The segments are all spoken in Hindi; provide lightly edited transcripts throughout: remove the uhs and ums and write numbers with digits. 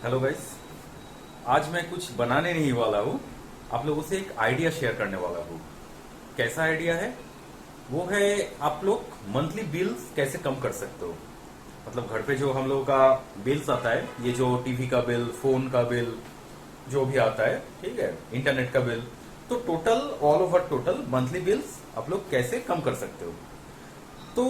Hello guys. आज मैं कुछ बनाने नहीं वाला हूँ। आप लोगों से एक आइडिया शेयर करने वाला हूँ। कैसा आइडिया है? वो है, आप लोग मंथली बिल्स कैसे कम कर सकते हो। मतलब घर पे जो हम लोगों का बिल्स आता है, ये जो टीवी का बिल, फोन का बिल, जो भी आता है, ठीक है, इंटरनेट का बिल, तो total, all over total monthly bills आप लोग कैसे कम कर सकते हो। तो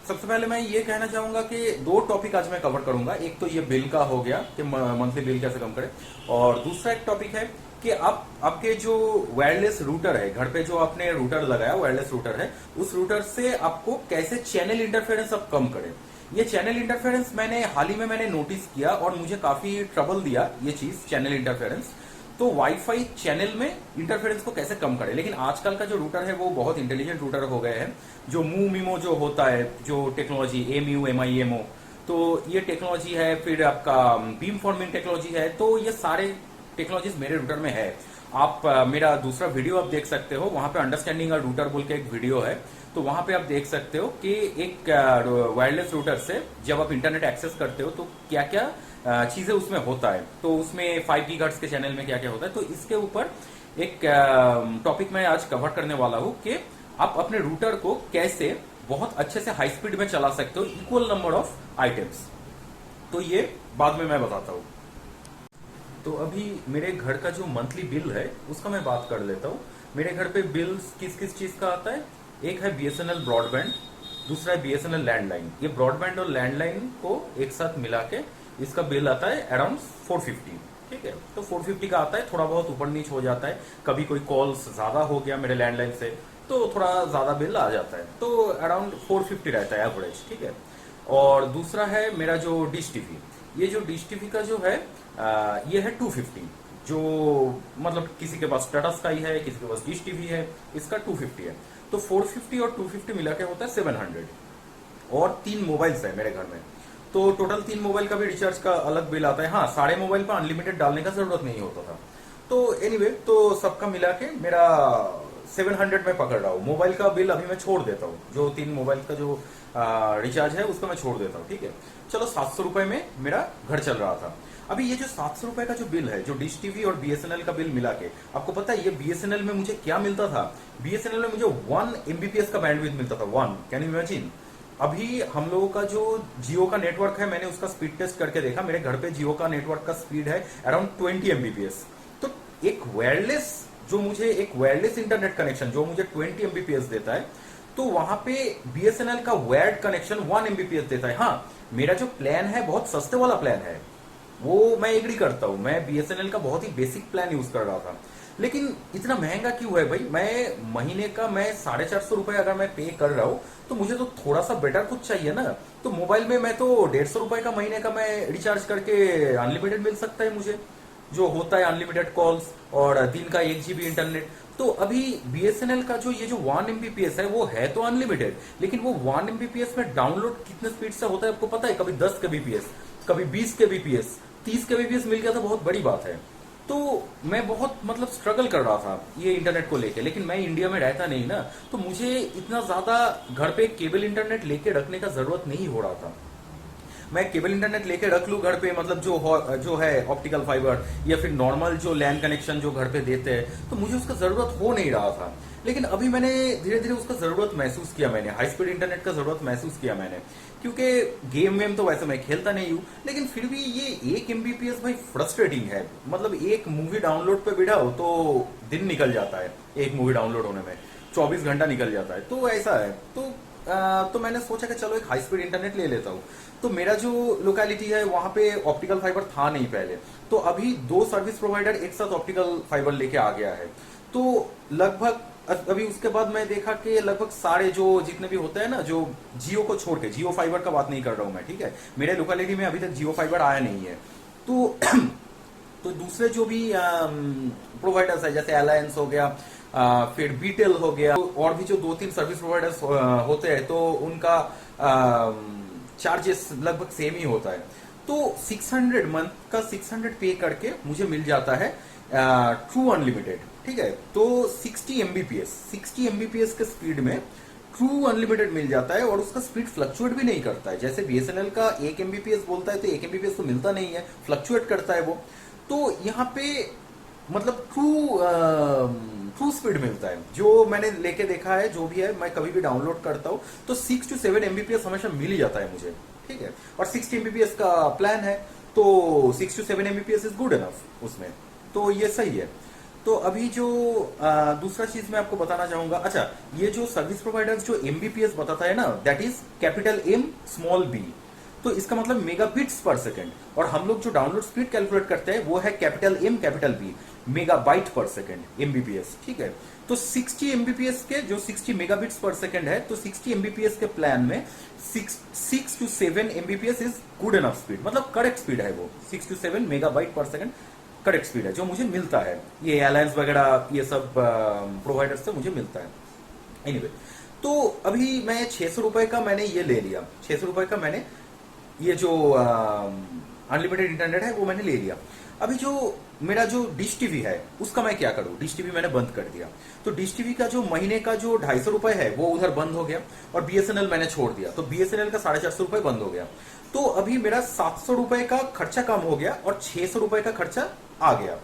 सबसे पहले मैं ये कहना चाहूंगा कि दो टॉपिक आज मैं कवर करूंगा। एक तो ये बिल का हो गया कि मंथली बिल कैसे कम करें, और दूसरा एक टॉपिक है कि आप आपके जो वायरलेस रूटर है, घर पे जो आपने रूटर लगाया, वायरलेस रूटर है, उस रूटर से आपको कैसे चैनल इंटरफेरेंस आप कम करें। ये चैनल इंटरफेरेंस मैंने हाल ही में नोटिस किया और मुझे काफी ट्रबल दिया ये चीज, चैनल इंटरफेरेंस। तो वाईफाई चैनल में इंटरफेरेंस को कैसे कम करें। लेकिन आजकल का जो रूटर है वो बहुत इंटेलिजेंट रूटर हो गए हैं। जो मू मिमो जो होता है, जो टेक्नोलॉजी MUMIMO, तो ये टेक्नोलॉजी है, फिर आपका बीम फॉर्मिंग टेक्नोलॉजी है, तो ये सारे टेक्नोलॉजीज मेरे रूटर में है। आप मेरा दूसरा वीडियो आप देख सकते हो, वहां पे अंडरस्टैंडिंग अ रूटर बोल के एक वीडियो है। तो वहां पे आप देख सकते हो कि एक वायरलेस रूटर से जब आप इंटरनेट एक्सेस करते हो तो क्या क्या चीजें उसमें होता है। तो उसमें 5 GHz के चैनल में क्या क्या होता है, तो इसके ऊपर एक टॉपिक मैं आज कवर करने वाला हूं कि आप अपने रूटर को कैसे बहुत अच्छे से हाई स्पीड में चला सकते हो, इक्वल नंबर ऑफ आइटम्स। तो ये बाद में मैं बताता हूँ। तो अभी मेरे घर का जो मंथली बिल है उसका मैं बात कर लेता हूँ। मेरे घर पे बिल्स किस किस चीज का आता है। एक है BSNL ब्रॉडबैंड, दूसरा है BSNL लैंडलाइन। ये ब्रॉडबैंड और लैंडलाइन को एक साथ मिला के इसका बिल आता है अराउंड 450। ठीक है, तो 450 का आता है, थोड़ा बहुत ऊपर नीच हो जाता है। कभी कोई कॉल्स ज्यादा हो गया मेरे लैंडलाइन से तो थोड़ा ज्यादा बिल आ जाता है, तो अराउंड 450 रहता है एवरेज। ठीक है। और दूसरा है मेरा जो डिश टीवी। ये जो डिश टीवी का जो है ये है 250। जो मतलब किसी के पास टाटा स्काई है, किसी के पास डिश टीवी है, इसका 250 है। तो 450 और 250 मिला के होता है 700। और 3 मोबाइल्स है मेरे घर में, तो टोटल 3 मोबाइल का भी रिचार्ज का अलग बिल आता है। हाँ, सारे मोबाइल पर अनलिमिटेड डालने का जरूरत नहीं होता था। तो एनीवे, तो सबका मिला के मेरा 700 में पकड़ रहा हूँ। मोबाइल का बिल अभी मैं छोड़ देता हूँ, जो 3 मोबाइल का जो रिचार्ज है उसका मैं छोड़ देता हूँ। ठीक है, चलो 700 रुपए में मेरा घर चल रहा था। अभी ये जो 700 रुपए का जो बिल है, जो डिश टीवी और BSNL का बिल मिला के, आपको पता है ये BSNL में मुझे क्या मिलता था। BSNL में मुझे 1 MBPS का बैंडविड्थ मिलता था। 1, कैन यू इमेजिन। अभी हम लोगों का जो जियो का नेटवर्क है, मैंने उसका स्पीड टेस्ट करके देखा, मेरे घर पे जियो का नेटवर्क का स्पीड है अराउंड 20 MBPS। तो एक वायरलेस, जो मुझे एक वायरलेस इंटरनेट कनेक्शन जो मुझे 20 MBPS देता है, तो वहां पे BSNL का वायर्ड कनेक्शन 1 MBPS देता है। हाँ, मेरा जो प्लान है बहुत सस्ते वाला प्लान है, वो मैं एग्री करता हूं। मैं BSNL का बहुत ही बेसिक प्लान यूज कर रहा था, लेकिन इतना महंगा क्यों है भाई। मैं महीने का मैं 450 रुपए अगर मैं पे कर रहा हूं, तो मुझे तो थोड़ा सा बेटर कुछ चाहिए ना। तो मोबाइल में मैं तो 150 रुपए का महीने का मैं रिचार्ज करके अनलिमिटेड मिल सकता है मुझे, जो होता है अनलिमिटेड कॉल्स और दिन का 1 GB इंटरनेट। तो अभी BSNL का जो ये जो 1 MBPS है वो है तो अनलिमिटेड, लेकिन वो 1 MBPS में डाउनलोड कितने स्पीड से होता है आपको पता है। कभी 10 kbps, कभी 20 kbps, 30 kbps मिल गया तो बहुत बड़ी बात है। तो मैं बहुत मतलब स्ट्रगल कर रहा था ये इंटरनेट को लेके, लेकिन मैं इंडिया में रहता नहीं ना, तो मुझे इतना ज्यादा घर पे केबल इंटरनेट लेके रखने का जरूरत नहीं हो रहा था। मैं केबल इंटरनेट लेके रख लूं घर पे, मतलब जो है ऑप्टिकल फाइबर या फिर नॉर्मल जो लैन कनेक्शन जो घर पे देते हैं, तो मुझे उसका जरूरत हो नहीं रहा था। लेकिन अभी मैंने धीरे धीरे उसका जरूरत महसूस किया, मैंने हाई स्पीड इंटरनेट का जरूरत महसूस किया मैंने। क्योंकि गेम वेम तो वैसे मैं खेलता नहीं हूँ, लेकिन फिर भी ये 1 MBPS भाई फ्रस्ट्रेटिंग है। मतलब एक मूवी डाउनलोड पे बिठाओ तो दिन निकल जाता है, एक मूवी डाउनलोड होने में 24 घंटा निकल जाता है। तो ऐसा है। तो मैंने सोचा कि चलो एक हाई स्पीड इंटरनेट ले लेता हूँ। तो मेरा जो लोकेलिटी है वहां पे ऑप्टिकल फाइबर था नहीं पहले, तो अभी 2 सर्विस प्रोवाइडर एक साथ ऑप्टिकल फाइबर लेके आ गया है। तो लगभग अभी उसके बाद मैं देखा कि लगभग सारे जो जितने भी होते हैं ना, जो जियो को छोड़ के, जियो फाइबर का बात नहीं कर रहा हूं मैं, ठीक है, मेरे लोकेलिटी में अभी तक जियो फाइबर आया नहीं है। तो तो दूसरे जो भी प्रोवाइडर्स है, जैसे अलायंस हो गया, फिर बीटेल हो गया, तो और भी जो 2-3 सर्विस प्रोवाइडर्स होते हैं, तो उनका चार्जेस लगभग सेम ही होता है। तो 600 मंथ का 600 पे करके मुझे मिल जाता है ट्रू अनलिमिटेड। ठीक है, तो 60 MBPS के स्पीड में ट्रू अनलिमिटेड मिल जाता है और उसका स्पीड फ्लक्चुएट भी नहीं करता है। जैसे बीएसएनएल का 1 एमबीपीएस बोलता है तो 1 एमबीपीएस तो मिलता नहीं है, फ्लक्चुएट करता है वो। तो यहाँ पे मतलब ट्रू स्पीड मिलता है। जो मैंने लेके देखा है, जो भी है, मैं कभी भी डाउनलोड करता हूँ तो 6 to 7 एमबीपीएस हमेशा मिल ही जाता है मुझे, ठीक है। और 60 एमबीपीएस का प्लान है तो 6 to 7 Mbps is good enough उसमें, तो ये सही है। तो अभी जो दूसरा चीज मैं आपको बताना चाहूंगा, अच्छा, ये जो सर्विस प्रोवाइडर्स जो एमबीपीएस बताता है ना, that is capital M small B, तो इसका मतलब मेगाबिट्स पर सेकंड। और हम लोग जो डाउनलोड स्पीड कैलकुलेट करते हैं वो है capital M capital B, megabyte per second Mbps, ठीक है। तो 60 एमबीपीएस के जो 60 मेगाबिट्स पर सेकंड है, तो 60 एमबीपीएस के प्लान में 6 to 7 Mbps is good enough speed, मतलब करेक्ट स्पीड है वो। 6 to 7 megabyte per second correct speed है जो मुझे मिलता है, ये एयरलाइंस वगैरह ये सब प्रोवाइडर से मुझे मिलता है। एनीवे, तो अभी मैं 600 रुपए का मैंने ये ले लिया, 600 रुपए का मैंने ये जो अनलिमिटेड इंटरनेट है वो मैंने ले लिया। अभी जो मेरा जो डिश टीवी है उसका मैं क्या करूं, डिश टीवी मैंने बंद कर दिया। तो डिश टीवी का जो महीने का जो 250 रुपए है वो उधर बंद हो गया, और बीएसएनएल मैंने छोड़ दिया, तो बीएसएनएल का 450 रुपए बंद हो गया। तो अभी मेरा 700 रुपए का खर्चा कम हो गया और 600 रुपए का खर्चा आ गया,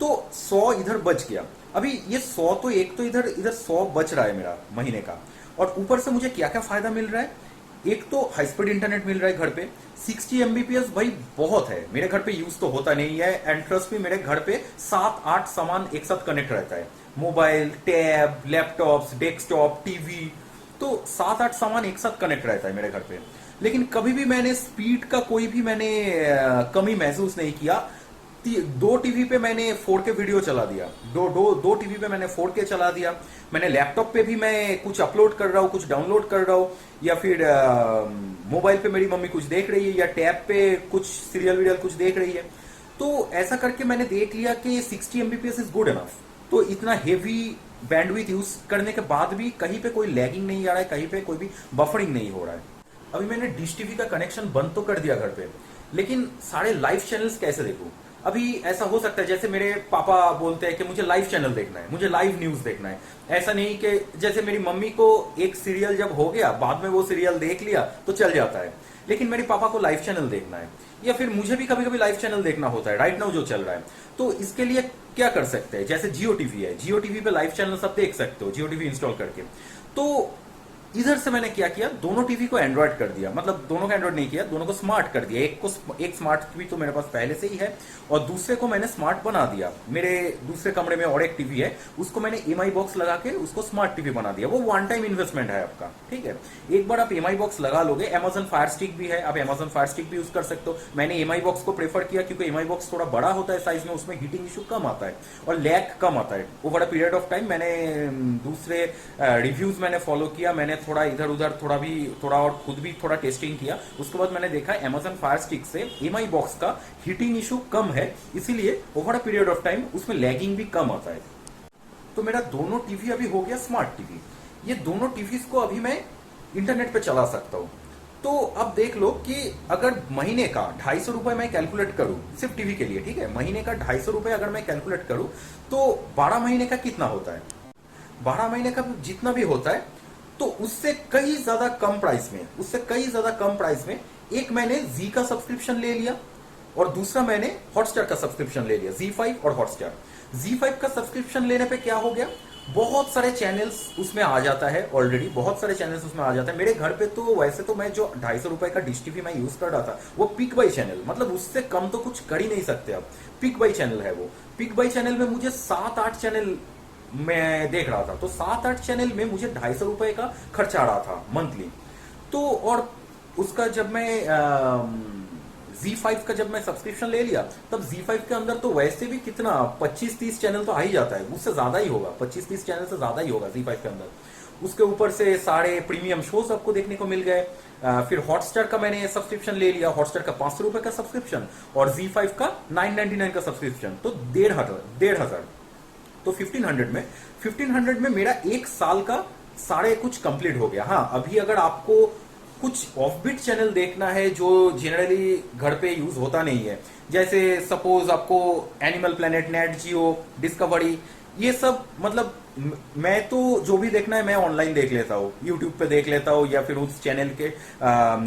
तो 100 इधर बच गया। अभी ये 100 तो एक तो इधर 100 बच रहा है मेरा महीने का, और ऊपर से मुझे क्या क्या फायदा मिल रहा है। एक तो हाई स्पीड इंटरनेट मिल रहा है घर पे, 60 एमबीपीएस भाई बहुत है, मेरे घर पे यूज तो होता नहीं है। एंड ट्रस्ट में, मेरे घर पे 7-8 सामान एक साथ कनेक्ट रहता है, mobile, tab, laptops, desktop, TV, तो 7-8 सामान एक साथ कनेक्ट रहता है मेरे घर पे। लेकिन कभी भी मैंने स्पीड का कोई भी मैंने कमी महसूस नहीं किया। 2 टीवी पे मैंने 4K वीडियो चला दिया, दो टीवी पे मैंने 4K चला दिया। मैंने लैपटॉप पे भी मैं कुछ अपलोड कर रहा हूँ, कुछ डाउनलोड कर रहा हूँ, या फिर मोबाइल पे मेरी मम्मी कुछ देख रही है, या टैब पे कुछ सीरियल वीडियल कुछ देख रही है। तो ऐसा करके मैंने देख लिया कि 60 एमबीपीएस इज गुड इनफ। तो इतना हेवी बैंडविड्थ यूज करने के बाद भी कहीं पे कोई लैगिंग नहीं आ रहा है, कहीं पे कोई भी बफरिंग नहीं हो रहा है। अभी मैंने डिश टीवी का कनेक्शन बंद तो कर दिया घर पे, लेकिन सारे लाइव चैनल्स कैसे देखूं। अभी ऐसा हो सकता है जैसे मेरे पापा बोलते हैं कि मुझे लाइव चैनल देखना है, मुझे लाइव न्यूज देखना है। ऐसा नहीं कि जैसे मेरी मम्मी को एक सीरियल जब हो गया, बाद में वो सीरियल देख लिया तो चल जाता है, लेकिन मेरे पापा को लाइव चैनल देखना है, या फिर मुझे भी कभी कभी लाइव चैनल देखना होता है, राइट नाउ जो चल रहा है। तो इसके लिए क्या कर सकते हैं, जैसे जियो टीवी है, जियो टीवी पे लाइव चैनल सब देख सकते हो, जियो टीवी इंस्टॉल करके। तो इधर से मैंने क्या किया, दोनों टीवी को एंड्रॉइड कर दिया, मतलब दोनों को एंड्रॉइड नहीं किया, दोनों को स्मार्ट कर दिया। एक स्मार्ट टीवी तो मेरे पास पहले से ही है, और दूसरे को मैंने स्मार्ट बना दिया। मेरे दूसरे कमरे में और एक टीवी है, उसको मैंने एमआई बॉक्स लगा के उसको स्मार्ट टीवी बना दिया। वो वन टाइम इन्वेस्टमेंट है आपका, ठीक है। एक बार आप एमआई बॉक्स लगा लोगे, अमेजन फायर स्टिक भी है, आप अमेजन फायर स्टिक भी यूज कर सकते हो। मैंने एमआई बॉक्स को प्रेफर किया क्योंकि एमआई बॉक्स थोड़ा बड़ा होता है साइज में, उसमें हीटिंग इशू कम आता है और लैग कम आता है over a period of time. मैंने दूसरे रिव्यूज मैंने फॉलो किया, मैंने थोड़ा इधर उधर थोड़ा और खुद भी थोड़ा टेस्टिंग किया। उसके बाद मैंने देखा अमेजन फायर स्टिक से एमआई बॉक्स का हीटिंग इशू कम है, इसीलिए over a period of time उसमें लैगिंग भी कम आता है। तो मेरा दोनों टीवी अभी हो गया स्मार्ट टीवी। ये दोनों टीवी को अभी मैं इंटरनेट पे चला सकता हूं। तो अब देख लो कि अगर महीने का 250 रुपए मैं कैलकुलेट करूं सिर्फ टीवी के लिए, ठीक है, महीने का 250 रुपए अगर मैं कैलकुलेट करूं तो 12 महीने का कितना होता है। 12 महीने का जितना भी होता है, तो उससे कई ज्यादा कम प्राइस में एक मैंने जी का सब्सक्रिप्शन ले लिया, और दूसरा मैंने हॉटस्टार का सब्सक्रिप्शन ले लिया, Z5 और हॉटस्टार। Z5 का सब्सक्रिप्शन लेने पे क्या हो गया, बहुत सारे चैनल्स उसमें आ जाता है, ऑलरेडी बहुत सारे चैनल्स उसमें आ जाता है। मेरे घर पे तो वैसे तो मैं जो 250 रुपए का डिश टीवी मैं यूज कर रहा था वो पिक बाई चैनल, मतलब उससे कम तो कुछ कर ही नहीं सकते आप। पिक बाई चैनल है वो, पिक बाई चैनल में मुझे 7-8 चैनल मैं देख रहा था, तो 7-8 चैनल में मुझे 250 रुपए का खर्चा आ रहा था मंथली। तो और उसका जब मैं Z5 का जब मैं सब्सक्रिप्शन ले लिया, तब Z5 के अंदर तो वैसे भी कितना 25-30 चैनल तो आ ही जाता है, उससे ज्यादा ही होगा, 25-30 चैनल से ज्यादा ही होगा Z5 के अंदर। उसके ऊपर से सारे प्रीमियम शोज आपको देखने को मिल गए। फिर हॉटस्टार का मैंने सब्सक्रिप्शन ले लिया, हॉटस्टार का 500 रुपए का सब्सक्रिप्शन, और Z5 का 999 का सब्सक्रिप्शन, तो 1,500। तो 1500 में मेरा एक साल का सारे कुछ कंप्लीट हो गया। हाँ, अभी अगर आपको कुछ ऑफबीट चैनल देखना है जो जनरली घर पे यूज होता नहीं है, जैसे सपोज आपको एनिमल प्लेनेट, नेट जियो, डिस्कवरी, ये सब मतलब मैं तो जो भी देखना है मैं ऑनलाइन देख लेता हूँ, यूट्यूब पे देख लेता हूँ या फिर उस चैनल के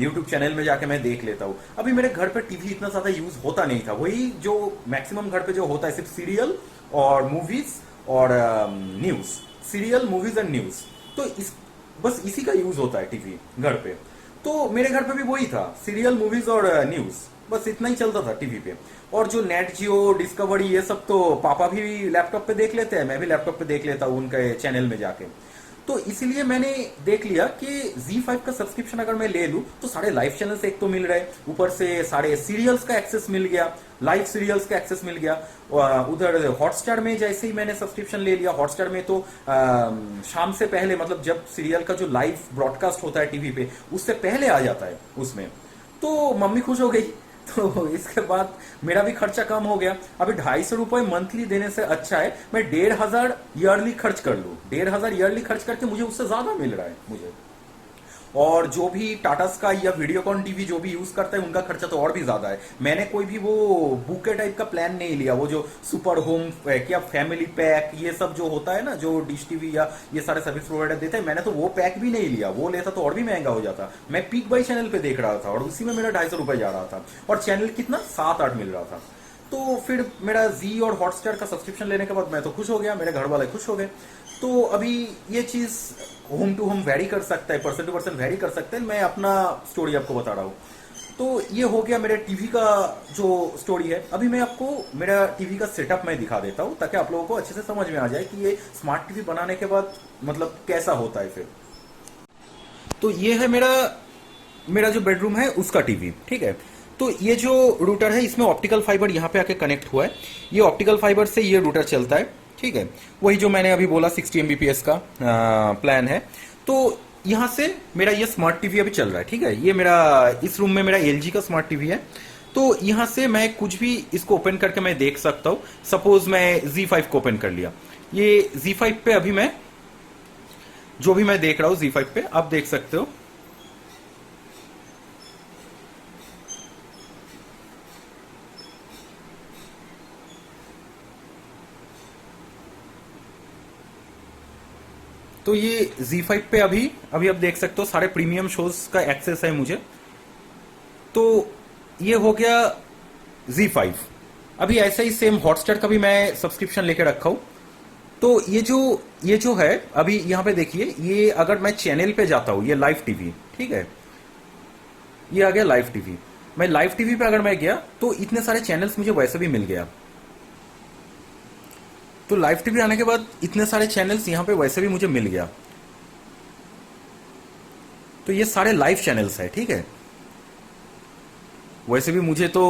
यूट्यूब चैनल में जाके मैं देख लेता हूँ। अभी मेरे घर पे टीवी इतना ज्यादा यूज होता नहीं था, वही जो मैक्सिमम घर पे जो होता है सिर्फ सीरियल और मूवीज और news, serial movies and news. तो इस बस इसी का यूज होता है टीवी घर पे। तो मेरे घर पे भी वही था, सीरियल मूवीज और न्यूज, बस इतना ही चलता था टीवी पे। और जो नेट जियो डिस्कवरी ये सब तो पापा भी लैपटॉप पे देख लेते हैं, मैं भी लैपटॉप पे देख लेता हूँ उनके चैनल में जाके। तो इसीलिए मैंने देख लिया कि Z5 का सब्सक्रिप्शन अगर मैं ले लूं तो सारे लाइव चैनल्स एक तो मिल रहे, ऊपर से सारे सीरियल्स का एक्सेस मिल गया, लाइव सीरियल्स का एक्सेस मिल गया। उधर हॉटस्टार में जैसे ही मैंने सब्सक्रिप्शन ले लिया, हॉटस्टार में तो शाम से पहले, मतलब जब सीरियल का जो लाइव ब्रॉडकास्ट होता है टीवी पे उससे पहले आ जाता है उसमें। तो मम्मी खुश हो गई। तो इसके बाद मेरा भी खर्चा कम हो गया। अभी 250 रुपए मंथली देने से अच्छा है मैं 1500 ईयरली खर्च कर लूं। 1500 ईयरली खर्च करके मुझे उससे ज्यादा मिल रहा है मुझे। और जो भी टाटा स्काई या वीडियोकॉन टीवी जो भी यूज करता है उनका खर्चा तो और भी ज्यादा है। मैंने कोई भी वो बुके टाइप का प्लान नहीं लिया, वो जो सुपर होम क्या फैमिली पैक ये सब जो होता है ना, जो डिश टीवी या ये सारे सर्विस प्रोवाइडर देते हैं, मैंने तो वो पैक भी नहीं लिया। वो लेता तो और भी महंगा हो जाता। मैं पीक बाई चैनल पे देख रहा था और उसी में मेरा 250 रुपए जा रहा था और चैनल कितना 7-8 मिल रहा था। तो फिर मेरा जी और हॉटस्टार का सब्सक्रिप्शन लेने के बाद मैं तो खुश हो गया, मेरे घर वाले खुश हो गए। तो अभी ये चीज होम टू होम वेरी कर सकता है, पर्सन टू पर्सन वेरी कर सकता है। मैं अपना स्टोरी आपको बता रहा हूँ। तो ये हो गया मेरे टीवी का जो स्टोरी है। अभी मैं आपको मेरा टीवी का सेटअप मैं दिखा देता हूँ ताकि आप लोगों को अच्छे से समझ में आ जाए कि ये स्मार्ट टीवी बनाने के बाद मतलब कैसा होता है फिर। तो ये है मेरा मेरा जो बेडरूम है उसका टीवी, ठीक है। तो ये जो रूटर है इसमें ऑप्टिकल फाइबर यहाँ पे आके कनेक्ट हुआ है। ये ऑप्टिकल फाइबर से ये रूटर चलता है, ठीक है। वही जो मैंने अभी बोला 60 एमबीपीएस का प्लान है। तो यहाँ से मेरा ये स्मार्ट टीवी अभी चल रहा है, ठीक है। ये मेरा इस रूम में मेरा एलजी का स्मार्ट टीवी है। तो यहाँ से मैं कुछ भी इसको ओपन करके मैं देख सकता हूँ। सपोज मैं Z5 को ओपन कर लिया, ये Z5 पे अभी मैं जो भी मैं देख रहा हूँ Z5 पे आप देख सकते हो। तो ये Z5 पे अभी अभी आप देख सकते हो सारे प्रीमियम शोज का एक्सेस है मुझे। तो ये हो गया Z5। अभी ऐसा ही सेम हॉटस्टार का भी मैं सब्सक्रिप्शन लेके रखा हूं। तो ये जो है अभी यहाँ पे देखिए, ये अगर मैं चैनल पे जाता हूं, ये लाइव टीवी, ठीक है। ये आ गया लाइव टीवी। मैं लाइव टीवी पे अगर मैं गया तो इतने सारे चैनल्स मुझे वैसे भी मिल गया। तो लाइव टीवी आने के बाद इतने सारे चैनल्स यहाँ पे वैसे भी मुझे मिल गया। तो ये सारे लाइव चैनल्स है, ठीक है। वैसे भी मुझे तो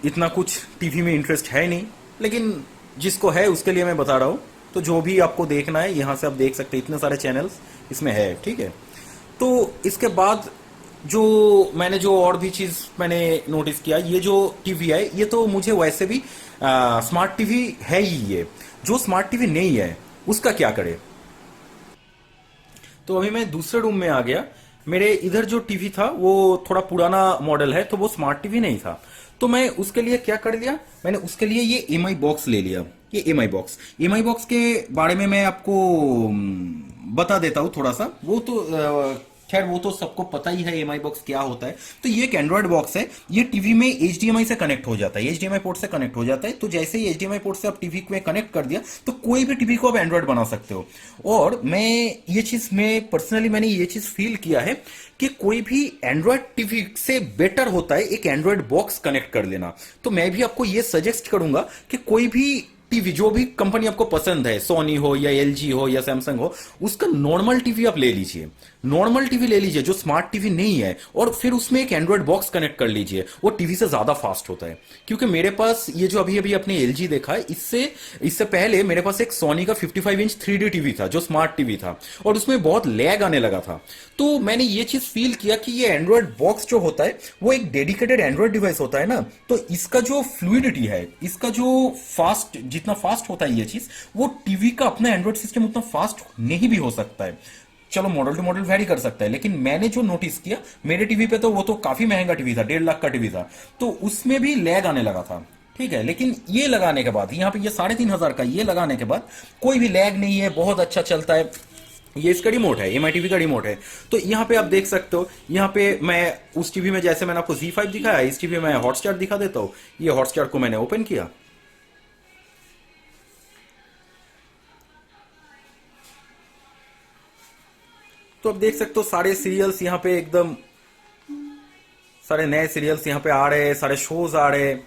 इतना कुछ टीवी में इंटरेस्ट है नहीं, लेकिन जिसको है उसके लिए मैं बता रहा हूँ। तो जो भी आपको देखना है यहाँ से आप देख सकते हैं, इतने सारे चैनल्स इसमें है, ठीक है। तो इसके बाद जो मैंने जो और भी चीज मैंने नोटिस किया, ये जो टीवी है ये तो मुझे वैसे भी स्मार्ट टीवी है ही। ये जो स्मार्ट टीवी नहीं है उसका क्या करे। तो अभी मैं दूसरे रूम में आ गया। मेरे इधर जो टीवी था वो थोड़ा पुराना मॉडल है, तो वो स्मार्ट टीवी नहीं था। तो मैं उसके लिए क्या कर लिया, मैंने उसके लिए ये एमआई बॉक्स ले लिया। ये एमआई बॉक्स के बारे में मैं आपको बता देता हूँ थोड़ा सा। वो तो खैर वो तो सबको पता ही है एमआई बॉक्स क्या होता है। तो ये एक एंड्रॉइड बॉक्स है। ये टीवी में एचडीएमआई से कनेक्ट हो जाता है, एचडीएमआई पोर्ट से कनेक्ट हो जाता है। तो जैसे ही एचडीएमआई पोर्ट से आप टीवी में कनेक्ट कर दिया तो कोई भी टीवी को आप एंड्रॉइड बना सकते हो। और मैं ये चीज में पर्सनली मैंने ये चीज फील किया है कि कोई भी एंड्रॉइड टीवी से बेटर होता है एक एंड्रॉइड बॉक्स कनेक्ट कर लेना। तो मैं भी आपको ये सजेस्ट करूंगा कि कोई भी टीवी जो भी कंपनी आपको पसंद है, सोनी हो या एलजी हो या सैमसंग हो, उसका नॉर्मल टीवी आप ले लीजिए। नॉर्मल टीवी ले लीजिए जो स्मार्ट टीवी नहीं है, और फिर उसमें एक एंड्रॉइड बॉक्स कनेक्ट कर लीजिए। वो टीवी से ज्यादा फास्ट होता है। क्योंकि मेरे पास ये जो अभी अभी अपने एलजी देखा है, इससे पहले मेरे पास एक सोनी का 55 इंच 3D टीवी था जो स्मार्ट टीवी था, और उसमें बहुत लैग आने लगा था। तो मैंने ये चीज फील किया कि ये एंड्रॉइड बॉक्स जो होता है वो एक डेडिकेटेड एंड्रॉइड डिवाइस होता है ना, तो इसका जो फ्लूइडिटी है, इसका जो फास्ट, जितना फास्ट होता है ये चीज, वो टीवी का अपना एंड्रॉइड सिस्टम उतना फास्ट नहीं भी हो सकता है। चलो मॉडल टू मॉडल वेरी कर सकता है, लेकिन मैंने जो नोटिस किया मेरे टीवी पे, तो वो तो काफी महंगा टीवी था, 1.5 लाख का टीवी था, तो उसमें भी लैग आने लगा था, ठीक है, लेकिन ये लगाने के बाद यहाँ पे ये 3500 का ये लगाने के बाद कोई भी लैग नहीं है, बहुत अच्छा चलता है। ये इसका रिमोट है, एमआई टीवी का रिमोट है। तो यहाँ पे आप देख सकते हो, यहाँ पे मैं उस टीवी में जैसे मैंने आपको Z5 दिखाया, इस टीवी में हॉटस्टार दिखा देता हूँ। ये हॉटस्टार को मैंने ओपन किया, तो अब देख सकते हो सारे सीरियल्स यहाँ पे एकदम, सारे नए सीरियल्स यहाँ पे आ रहे हैं, सारे शोज आ रहे हैं।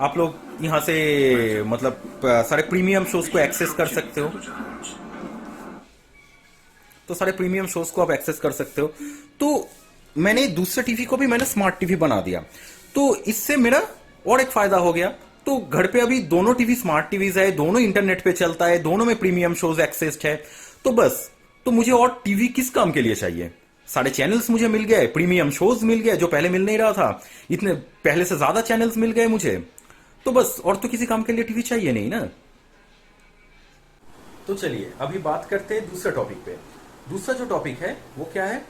आप लोग यहाँ से मतलब सारे प्रीमियम शोज को एक्सेस कर सकते हो। तो सारे प्रीमियम शोज को आप एक्सेस कर सकते हो। तो मैंने दूसरे टीवी को भी मैंने स्मार्ट टीवी बना दिया, तो इससे मेरा और एक फायदा हो गया। तो घर पे अभी दोनों टीवी स्मार्ट टीवीज है, दोनों इंटरनेट पे चलता है, दोनों में प्रीमियम शोज एक्सेस्ड है। तो बस, तो मुझे और टीवी किस काम के लिए चाहिए? सारे चैनल्स मुझे मिल गए, प्रीमियम शोज मिल गए जो पहले मिल नहीं रहा था, इतने पहले से ज्यादा चैनल्स मिल गए मुझे। तो बस, और तो किसी काम के लिए टीवी चाहिए नहीं ना। तो चलिए अभी बात करते हैं दूसरे टॉपिक पे। दूसरा जो टॉपिक है वो क्या है?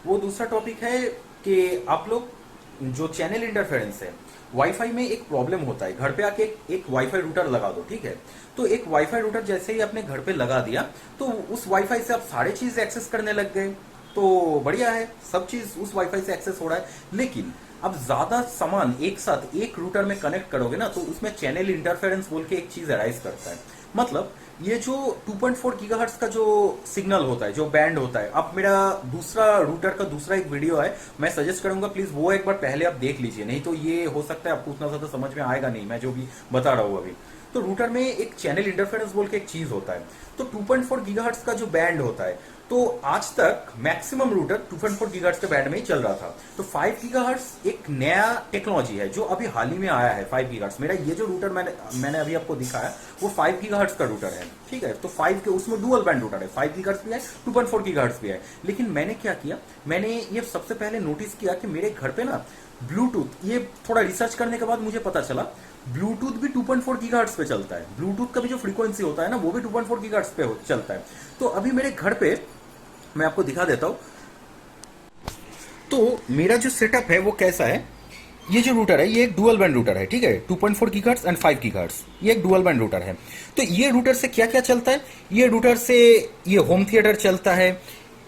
वो दूसरा टॉपिक है कि आप लोग जो चैनल इंटरफेरेंस है, वाईफाई में एक प्रॉब्लम होता है। घर पे आके एक वाईफाई रूटर लगा दो, ठीक है? तो एक वाईफाई रूटर जैसे ही अपने घर पे लगा दिया, तो उस वाईफाई से आप सारे चीज एक्सेस करने लग गए। तो बढ़िया है, सब चीज उस वाईफाई से एक्सेस हो रहा है। लेकिन अब ज्यादा सामान एक साथ एक रूटर में कनेक्ट करोगे ना, तो उसमें चैनल इंटरफेरेंस बोल के एक चीज अराइज करता है। मतलब ये जो 2.4 गीगाहर्ट्ज का जो सिग्नल होता है, जो बैंड होता है, अब मेरा दूसरा रूटर का दूसरा एक वीडियो है, मैं सजेस्ट करूंगा प्लीज वो एक बार पहले आप देख लीजिए, नहीं तो ये हो सकता है आपको उतना ज्यादा समझ में आएगा नहीं मैं जो भी बता रहा हूं अभी। तो रूटर में एक चैनल इंटरफेरेंस बोल के एक चीज होता है। तो 2.4 गीगाहर्ट्ज का जो बैंड होता है, तो आज तक मैक्सिमम रूटर 2.4 गीगाहर्ट्ज के बैंड में ही चल रहा था। तो 5 गीगाहर्ट्ज एक नया टेक्नोलॉजी है जो अभी हाल ही में आया है। 5 गीगाहर्ट्ज, मेरा ये जो रूटर मैंने अभी आपको दिखाया वो 5 गीगाहर्ट्ज का रूटर है, ठीक है? तो 5 के उसमें डुअल बैंड रूटर है, 5 गीगाहर्ट्ज भी है, 2.4 गीगाहर्ट्ज भी है। लेकिन मैंने क्या किया, मैंने ये सबसे पहले नोटिस किया कि मेरे घर पे ना ब्लूटूथ, ये थोड़ा रिसर्च करने के बाद मुझे पता चला ब्लूटूथ भी 2.4 गीगाहर्ट्ज पे चलता है। ब्लूटूथ का भी जो फ्रीक्वेंसी होता है ना, वो भी 2.4 गीगाहर्ट्ज पे चलता है। तो अभी मेरे घर पे मैं आपको दिखा देता हूं। तो मेरा जो सेटअप है वो कैसा है, ये जो रूटर है ये एक डुअल बैंड रूटर है, ठीक है? 2.4 गीगाहर्ट्ज एंड 5 गीगाहर्ट्ज, ये एक डुअल बैंड रूटर है। तो ये रूटर से क्या क्या चलता है? ये रूटर से ये होम थिएटर चलता है,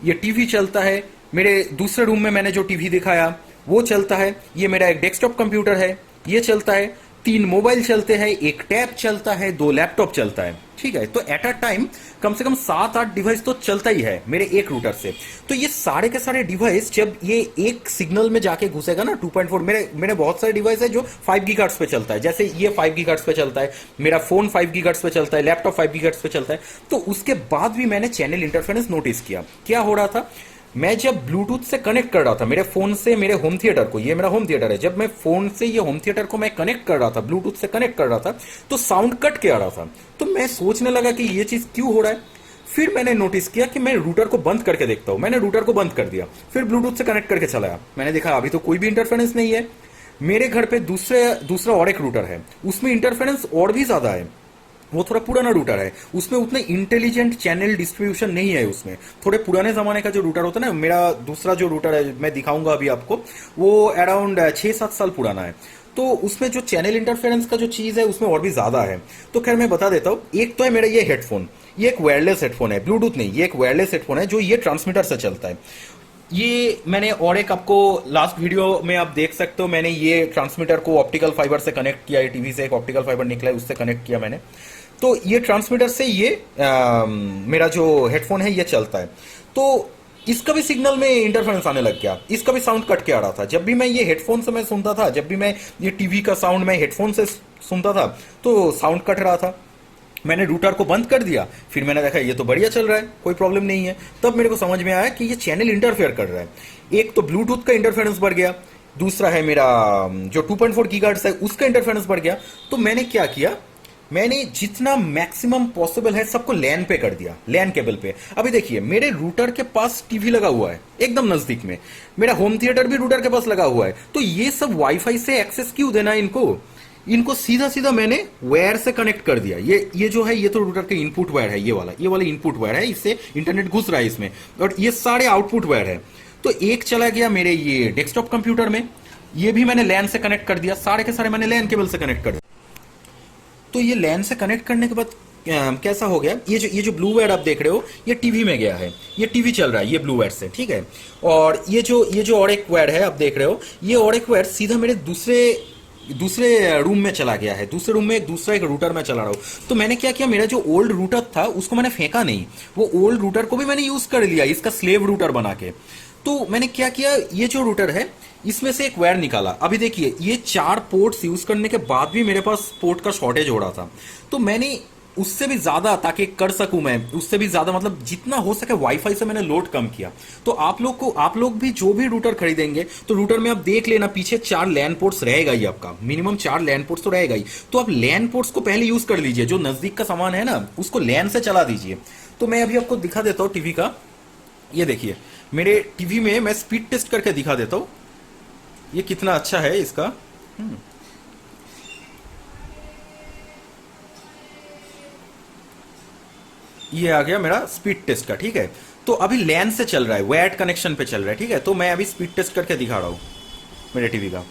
ये टीवी चलता है, मेरे दूसरे रूम में मैंने जो टीवी दिखाया वो चलता है, ये मेरा एक डेस्कटॉप कंप्यूटर है ये चलता है, 3 मोबाइल चलते हैं, एक टैब चलता है, 2 लैपटॉप चलता है, ठीक है? तो एट अ टाइम कम से कम 7-8 डिवाइस तो चलता ही है मेरे एक रूटर से। तो ये सारे के सारे डिवाइस जब ये एक सिग्नल में जाके घुसेगा ना 2.4, मेरे बहुत सारे डिवाइस है जो 5 गीगाहर्ट्ज पे चलता है, जैसे ये 5 गीगाहर्ट्ज पे चलता है, मेरा फोन 5 गीगाहर्ट्ज पे चलता है, लैपटॉप 5 गीगाहर्ट्ज पे चलता है। तो उसके बाद भी मैंने चैनल इंटरफेरेंस नोटिस किया। क्या हो रहा था, मैं जब ब्लूटूथ से कनेक्ट कर रहा था मेरे फोन से मेरे होम थिएटर को, ये मेरा होम थिएटर है, जब मैं फोन से ये होम थिएटर को मैं कनेक्ट कर रहा था, ब्लूटूथ से कनेक्ट कर रहा था, तो साउंड कट के आ रहा था। तो मैं सोचने लगा कि ये चीज क्यों हो रहा है। फिर मैंने नोटिस किया कि मैं रूटर को बंद करके देखता हूं। मैंने रूटर को बंद कर दिया, फिर ब्लूटूथ से कनेक्ट करके चलाया, मैंने देखा अभी तो कोई भी इंटरफेरेंस नहीं है। मेरे घर पे दूसरा और एक रूटर है, उसमें इंटरफेरेंस और भी ज्यादा है। वो थोड़ा पुराना रूटर है, उसमें उतने इंटेलिजेंट चैनल डिस्ट्रीब्यूशन नहीं है। उसमें थोड़े पुराने जमाने का जो रूटर होता है ना, मेरा दूसरा जो रूटर है मैं दिखाऊंगा अभी आपको, वो अराउंड 6-7 साल पुराना है। तो उसमें जो चैनल इंटरफेरेंस का जो चीज है उसमें और भी ज्यादा है। तो खैर मैं बता देता हूँ। एक तो है मेरा ये हेडफोन, ये एक वायरलेस हेडफोन है, ब्लूटूथ नहीं, ये एक वायरलेस हेडफोन है जो ये ट्रांसमीटर से चलता है। ये मैंने और एक आपको लास्ट वीडियो में आप देख सकते हो, मैंने ये ट्रांसमीटर को ऑप्टिकल फाइबर से कनेक्ट किया है, टीवी से एक ऑप्टिकल फाइबर निकला है उससे कनेक्ट किया मैंने। तो ये ट्रांसमीटर से ये मेरा जो हेडफोन है ये चलता है। तो इसका भी सिग्नल में इंटरफेरेंस आने लग गया, इसका भी साउंड कट के आ रहा था। जब भी मैं ये हेडफोन से मैं सुनता था, जब भी मैं ये टीवी का साउंड मैं हेडफोन से सुनता था, तो साउंड कट रहा था। मैंने रूटर को बंद कर दिया, फिर मैंने देखा ये तो बढ़िया चल रहा है, कोई प्रॉब्लम नहीं है। तब मेरे को समझ में आया कि ये चैनल इंटरफेयर कर रहा है। एक तो ब्लूटूथ का इंटरफेरेंस बढ़ गया, दूसरा है मेरा जो 2.4 गीगाहर्ट्ज है उसका इंटरफेरेंस बढ़ गया। तो मैंने क्या किया, मैंने जितना मैक्सिमम पॉसिबल है सबको लैन पे कर दिया, लैन केबल पे। अभी देखिए मेरे रूटर के पास टीवी लगा हुआ है एकदम नजदीक में, मेरा होम थिएटर भी रूटर के पास लगा हुआ है। तो ये सब वाईफाई से एक्सेस क्यों देना इनको सीधा सीधा मैंने वायर से कनेक्ट कर दिया। ये जो है ये तो रूटर के इनपुट वायर है, ये वाला इनपुट वायर है, इससे इंटरनेट घुस रहा है इसमें, और ये सारे आउटपुट वायर है। तो एक चला गया मेरे ये डेस्कटॉप कंप्यूटर में, ये भी मैंने लैन से कनेक्ट कर दिया, सारे के सारे मैंने लैन केबल से कनेक्ट कर दिया। तो ये लैन से कनेक्ट करने के बाद कैसा हो गया, ये जो ब्लू वायर आप देख रहे हो ये टीवी में गया है, ये टीवी चल रहा है ये ब्लू वायर से, ठीक है। और ये जो और एक वायर है आप देख रहे हो, ये और एक वायर सीधा मेरे दूसरे दूसरे रूम में चला गया है, दूसरे रूम में एक रूटर में चला रहा हूँ। तो मैंने क्या किया, मेरा जो ओल्ड रूटर था उसको मैंने फेंका नहीं, वो ओल्ड रूटर को भी मैंने यूज कर लिया इसका स्लेव रूटर बना के। तो मैंने क्या किया, ये जो रूटर है इसमें से एक वायर निकाला। अभी देखिए ये 4 पोर्ट्स यूज करने के बाद भी मेरे पास पोर्ट का शॉर्टेज हो रहा था, तो मैंने उससे भी ज्यादा, ताकि कर सकूं मैं उससे भी ज्यादा, मतलब जितना हो सके वाईफाई से मैंने लोड कम किया। तो आप लोग भी जो भी रूटर खरीदेंगे तो रूटर में आप देख लेना पीछे 4 लैन पोर्ट्स रहेगा ही, आपका मिनिमम 4 लैन पोर्ट्स तो रहेगा ही। तो आप लैन पोर्ट्स को पहले यूज कर लीजिए, जो नजदीक का सामान है ना उसको लैन से चला दीजिए। तो मैं अभी आपको दिखा देता हूँ टीवी का, ये देखिए मेरे टीवी में मैं स्पीड टेस्ट करके दिखा देता हूँ ये कितना अच्छा है इसका। ये आ गया मेरा स्पीड टेस्ट का, ठीक है। तो अभी लैन से चल रहा है, वायर्ड कनेक्शन पे चल रहा है, ठीक है। तो मैं अभी स्पीड टेस्ट करके दिखा रहा हूं मेरे टीवी का।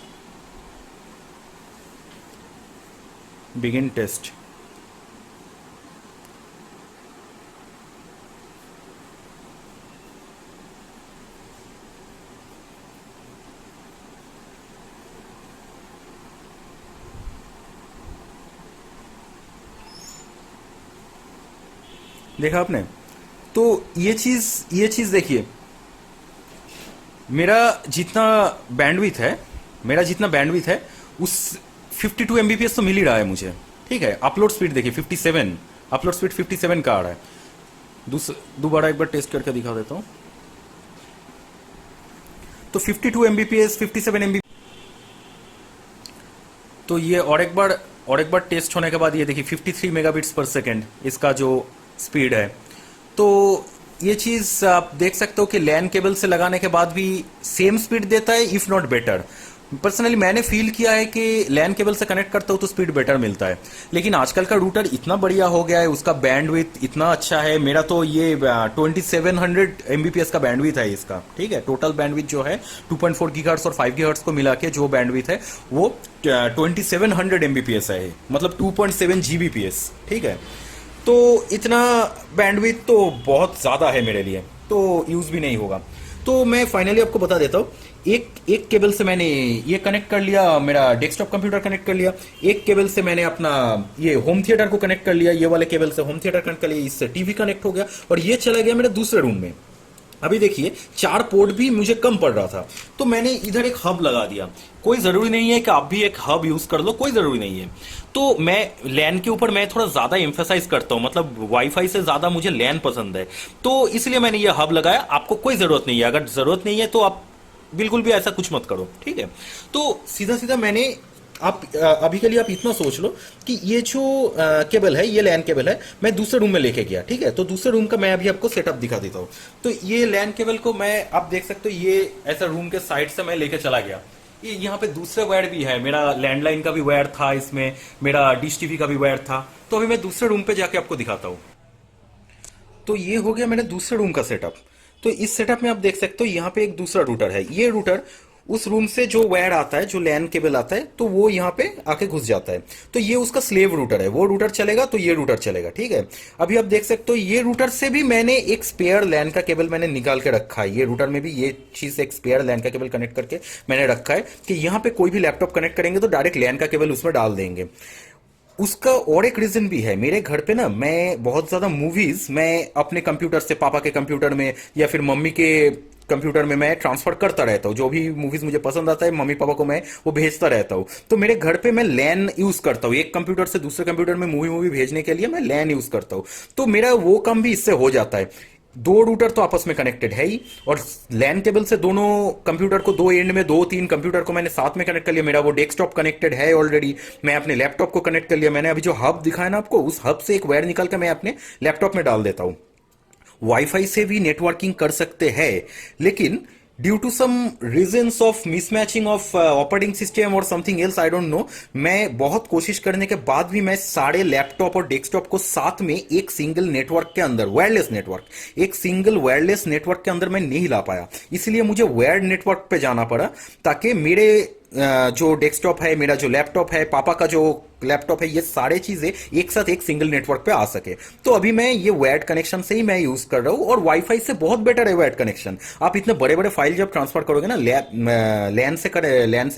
Begin test. देखा आपने? तो ये चीज देखिए, मेरा जितना बैंडविथ है उस 52 एमबीपीएस तो मिल ही रहा है मुझे, ठीक है। अपलोड स्पीड देखिए 57, अपलोड स्पीड 57 का आ रहा है। दोबारा एक बार टेस्ट करके दिखा देता हूं। तो 52 एमबीपीएस 57 एमबी। तो ये और एक बार टेस्ट होने के बाद ये देखिए 53 मेगाबिट्स पर सेकेंड इसका जो स्पीड है। तो ये चीज आप देख सकते हो कि लैन केबल से लगाने के बाद भी सेम स्पीड देता है, इफ नॉट बेटर। पर्सनली मैंने फील किया है कि लैन केबल से कनेक्ट करता हूं तो स्पीड बेटर मिलता है। लेकिन आजकल का रूटर इतना बढ़िया हो गया है, उसका बैंडविड्थ इतना अच्छा है। मेरा तो ये 2700 एमबीपीएस का बैंडविड्थ है इसका, ठीक है। टोटल बैंडविड्थ जो है 2.4 गीगाहर्ट्ज और 5 गीगाहर्ट्ज को मिला के जो बैंडविड्थ है वो 2700 एमबीपीएस है, मतलब 2.7 जीबीपीएस, ठीक है। तो इतना बैंडविड्थ तो बहुत ज़्यादा है मेरे लिए, तो यूज़ भी नहीं होगा। तो मैं फाइनली आपको बता देता हूँ, एक केबल से मैंने ये कनेक्ट कर लिया, मेरा डेस्कटॉप कंप्यूटर कनेक्ट कर लिया। एक केबल से मैंने अपना ये होम थिएटर को कनेक्ट कर लिया, ये वाले केबल से होम थिएटर कनेक्ट कर लिया, इससे टीवी कनेक्ट हो गया और ये चला गया मेरे दूसरे रूम में। अभी देखिए 4 पोर्ट भी मुझे कम पड़ रहा था, तो मैंने इधर एक हब लगा दिया। कोई जरूरी नहीं है कि आप भी एक हब यूज कर लो, कोई जरूरी नहीं है। तो मैं लैन के ऊपर मैं थोड़ा ज्यादा एम्फेसाइज करता हूं, मतलब वाईफाई से ज्यादा मुझे लैन पसंद है, तो इसलिए मैंने ये हब लगाया। आपको कोई जरूरत नहीं है, अगर जरूरत नहीं है तो आप बिल्कुल भी ऐसा कुछ मत करो, ठीक है। तो सीधा सीधा मैंने आप अभी के लिए आप इतना सोच लो कि ये जो केबल है, ये लैन केबल है, मैं दूसरे रूम में लेके गया, ठीक है। तो दूसरे रूम का मैं अभी आपको सेटअप दिखा देता हूँ। तो ये लैन केबल को मैं, आप देख सकते हो, ये ऐसा रूम के साइड से मैं लेके चला गया। ये यहाँ पे दूसरे वायर भी है, मेरा लैंडलाइन का भी वायर था इसमें, मेरा डिश टीवी का भी वायर था। तो अभी मैं दूसरे रूम पे जाके आपको दिखाता हूँ। तो ये हो गया मेरे दूसरे रूम का सेटअप। तो इस सेटअप में आप देख सकते हो यहाँ पे एक दूसरा रूटर है। ये रूटर उस रूम से जो वायर आता है, जो लैन केबल आता है, तो वो यहाँ पे आके घुस जाता है। तो ये उसका स्लेव रूटर है, वो रूटर चलेगा तो ये रूटर चलेगा, ठीक है। अभी आप देख सकते हो ये रूटर से भी मैंने एक स्पेयर लैन का केबल मैंने निकाल के रखा है। ये रूटर में भी ये चीज एक स्पेयर लैन का केबल कनेक्ट करके मैंने रखा है कि यहाँ पे कोई भी लैपटॉप कनेक्ट करेंगे तो डायरेक्ट लैन का केबल उसमें डाल देंगे। उसका और एक रीजन भी है, मेरे घर पे ना मैं बहुत ज्यादा मूवीज मैं अपने कंप्यूटर से, पापा के कंप्यूटर में या फिर मम्मी के कंप्यूटर में मैं ट्रांसफर करता रहता हूँ। जो भी मूवीज मुझे पसंद आता है मम्मी पापा को मैं वो भेजता रहता हूँ। तो मेरे घर पे मैं लैन यूज करता हूँ, एक कंप्यूटर से दूसरे कंप्यूटर में मूवी भेजने के लिए मैं लैन यूज करता हूँ। तो मेरा वो काम भी इससे हो जाता है। 2 रूटर तो आपस में कनेक्टेड है ही, और लैन केबल से दोनों कंप्यूटर को, 2 एंड में 2-3 कंप्यूटर को मैंने साथ में कनेक्ट कर लिया। मेरा वो डेस्कटॉप कनेक्टेड है ऑलरेडी, मैं अपने लैपटॉप को कनेक्ट कर लिया। मैंने अभी जो हब दिखाया ना आपको, उस हब से एक वायर निकाल कर मैं अपने लैपटॉप में डाल देता हूं। वाईफाई से भी नेटवर्किंग कर सकते हैं, लेकिन due to some reasons of mismatching of operating system और something else, I don't know, मैं बहुत कोशिश करने के बाद भी मैं सारे लैपटॉप और डेस्कटॉप को साथ में एक सिंगल नेटवर्क के अंदर, वायरलेस नेटवर्क, एक सिंगल वायरलेस नेटवर्क के अंदर मैं नहीं ला पाया। इसलिए मुझे वायर्ड नेटवर्क पे जाना पड़ा, ताकि मेरे जो डेस्कटॉप है, मेरा जो लैपटॉप है, पापा का जो लैपटॉप है, ये सारे चीजें एक साथ एक सिंगल नेटवर्क पे आ सके। तो अभी मैं ये वायर्ड कनेक्शन से ही मैं यूज कर रहा हूँ, और वाईफाई से बहुत बेटर है वायर्ड कनेक्शन। आप इतने बड़े बड़े फाइल जब ट्रांसफर करोगे ना, लैन से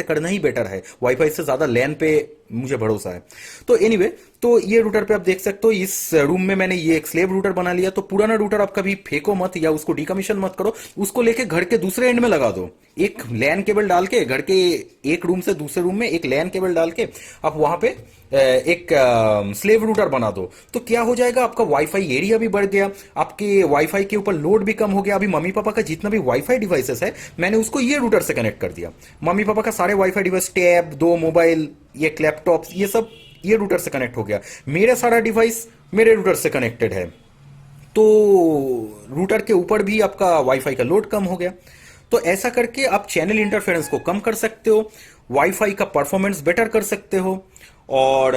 करना ही बेटर है, वाईफाई से ज्यादा लैन पे मुझे भरोसा है। तो एनीवे, तो ये रूटर पे आप देख सकते हो, इस रूम में मैंने ये एक स्लेव रूटर बना लिया। तो पुराना रूटर आप कभी फेंको मत या उसको डिकमीशन मत करो, उसको लेके घर के दूसरे एंड में लगा दो। एक लैन केबल डाल के, घर के एक रूम से दूसरे रूम में एक लैन केबल डाल के आप वहां पे एक स्लेव रूटर बना दो। तो क्या हो जाएगा, आपका वाईफाई एरिया भी बढ़ गया, आपके वाईफाई के ऊपर लोड भी कम हो गया। अभी मम्मी पापा का जितना भी वाईफाई डिवाइसेस है, मैंने उसको ये रूटर से कनेक्ट कर दिया। मम्मी पापा का सारे वाईफाई डिवाइस, टैब, 2 मोबाइल, एक लैपटॉप, ये सब ये रूटर से कनेक्ट हो गया। मेरा सारा डिवाइस मेरे रूटर से कनेक्टेड है, तो रूटर के ऊपर भी आपका वाईफाई का लोड कम हो गया। तो ऐसा करके आप चैनल इंटरफेरेंस को कम कर सकते हो, वाईफाई का परफॉर्मेंस बेटर कर सकते हो। और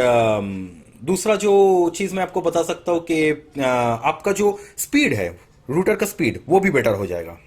दूसरा जो चीज मैं आपको बता सकता हूं कि आपका जो स्पीड है, रूटर का स्पीड, वो भी बेटर हो जाएगा।